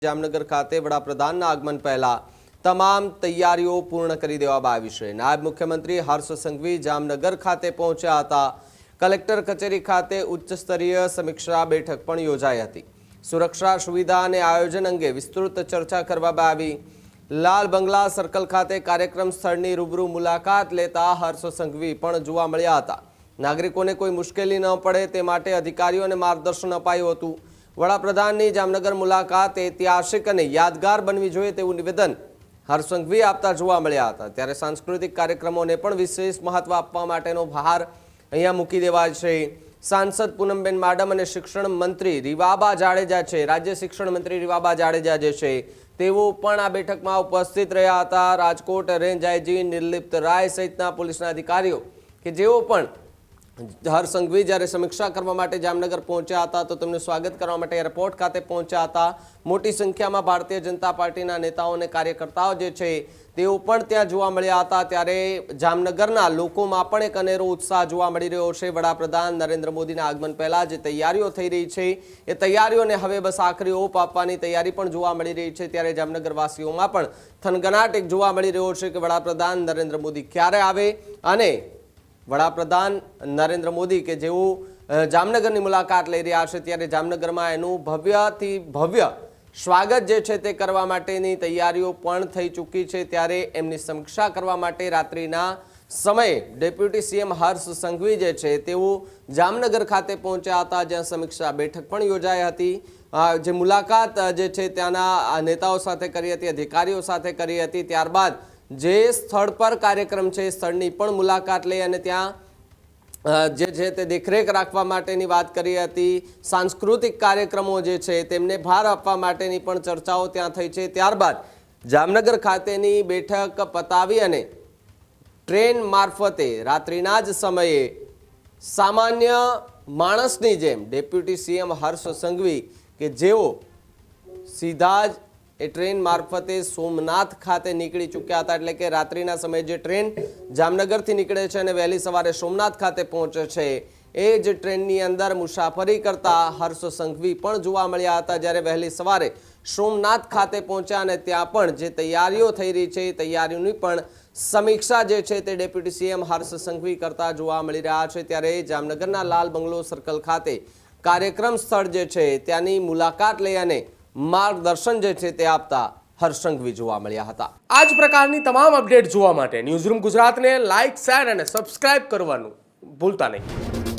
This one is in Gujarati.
જામનગર ખાતે વડાપ્રધાનના આગમન પહેલા તમામ તૈયારીઓ પૂર્ણ કરી દેવામાં આવી છે। નાયબ મુખ્યમંત્રી હર્ષ સંઘવી જામનગર ખાતે પહોંચ્યા હતા। કલેક્ટર કચેરી ખાતે ઉચ્ચ સ્તરીય સમીક્ષા બેઠક પણ યોજાઈ હતી। સુરક્ષા સુવિધા અને આયોજન અંગે વિસ્તૃત ચર્ચા કરવામાં આવી। લાલ બંગલા સર્કલ ખાતે કાર્યક્રમ સ્થળની રૂબરૂ મુલાકાત લેતા હર્ષ સંઘવી પણ જોવા મળ્યા હતા। નાગરિકોને કોઈ મુશ્કેલી ન પડે તે માટે અધિકારીઓને માર્ગદર્શન અપાયું હતું। વડાપ્રધાનની જામનગર મુલાકાત ઐતિહાસિક અને યાદગાર બનવી જોઈએ તેવું નિવેદન હર્ષ સંઘવી આપતા જોવા મળ્યા હતા। ત્યારે સાંસ્કૃતિક કાર્યક્રમોને પણ વિશેષ મહત્વ આપવા માટેનો ભાર અહીંયા મૂકી દેવાય છે। સાંસદ પૂનમબેન માડમ અને શિક્ષણ મંત્રી રીવાબા જાડેજા છે, રાજ્ય શિક્ષણ મંત્રી રીવાબા જાડેજા જે છે તેઓ પણ આ બેઠકમાં ઉપસ્થિત રહ્યા હતા। રાજકોટ રેન્જ આઈજી નિર્લિપ્ત રાય સહિતના પોલીસના અધિકારીઓ કે જેઓ પણ હર્ષ સંઘવી જ્યારે સમીક્ષા કરવા માટે જામનગર પહોંચ્યા હતા તો તેમનું સ્વાગત કરવા માટે એરપોર્ટ ખાતે પહોંચ્યા હતા। મોટી સંખ્યામાં ભારતીય જનતા પાર્ટીના નેતાઓ અને કાર્યકર્તાઓ જે છે તેઓ પણ ત્યાં જોવા મળ્યા હતા। ત્યારે જામનગરના લોકોમાં પણ એક અનેરો ઉત્સાહ જોવા મળી રહ્યો છે। વડાપ્રધાન નરેન્દ્ર મોદીના આગમન પહેલા જે તૈયારીઓ થઈ રહી છે એ તૈયારીઓને હવે બસ આખરી ઓપ આપવાની તૈયારી પણ જોવા મળી રહી છે। ત્યારે જામનગરવાસીઓમાં પણ થનગનાટ એક જોવા મળી રહ્યો છે કે વડાપ્રધાન નરેન્દ્ર મોદી ક્યારે આવે અને વડાપ્રધાન નરેન્દ્ર મોદી કે જેઓ જામનગરની મુલાકાત લઈ રહ્યા છે ત્યારે જામનગરમાં એનું ભવ્યથી ભવ્ય સ્વાગત જે છે તે કરવા માટેની તૈયારીઓ પણ થઈ ચૂકી છે। ત્યારે એમની સમીક્ષા કરવા માટે રાત્રિના સમયે ડેપ્યુટી સીએમ હર્ષ સંઘવી જે છે તેઓ જામનગર ખાતે પહોંચ્યા હતા, જ્યાં સમીક્ષા બેઠક પણ યોજાઈ હતી। જે મુલાકાત જે છે ત્યાંના નેતાઓ સાથે કરી હતી, અધિકારીઓ સાથે કરી હતી। ત્યારબાદ જે સ્થળ પર કાર્યક્રમ છે સ્થળની પણ મુલાકાત લઈ અને ત્યાં જે છે તે દેખરેખ રાખવા માટેની વાત કરી હતી। સાંસ્કૃતિક કાર્યક્રમો જે છે તેમને ભાર આપવા માટેની પણ ચર્ચાઓ ત્યાં થઈ છે। ત્યારબાદ જામનગર ખાતેની બેઠક પતાવી અને ટ્રેન મારફતે રાત્રિના જ સમયે સામાન્ય માણસની જેમ ડેપ્યુટી સીએમ હર્ષ સંઘવી કે જેઓ સીધા જ એ ટ્રેન મારફતે સોમનાથ ખાતે નીકળી ચૂક્યા હતા। એટલે કે રાત્રિના સમયે જે ટ્રેન જામનગરથી નીકળે છે અને વહેલી સવારે સોમનાથ ખાતે પહોંચે છે એ જ ટ્રેનની અંદર મુસાફરી કરતા હર્ષ સંઘવી પણ જોવા મળ્યા હતા। જ્યારે વહેલી સવારે સોમનાથ ખાતે પહોંચ્યા અને ત્યાં પણ જે તૈયારીઓ થઈ રહી છે એ તૈયારીઓની પણ સમીક્ષા જે છે તે ડેપ્યુટી સીએમ હર્ષ સંઘવી કરતા જોવા મળી રહ્યા છે। ત્યારે જામનગરના લાલ બંગલો સર્કલ ખાતે કાર્યક્રમ સ્થળ જે છે ત્યાંની મુલાકાત લઈ અને માર્ગદર્શન જે છે તે આપતા હર્ષ સંઘવી જોવા મળ્યા હતા। આ જ પ્રકારની તમામ અપડેટ જોવા માટે ન્યૂઝરૂમ ગુજરાતને લાઇક, શેર અને સબસ્ક્રાઇબ કરવાનું ભૂલતા નહીં।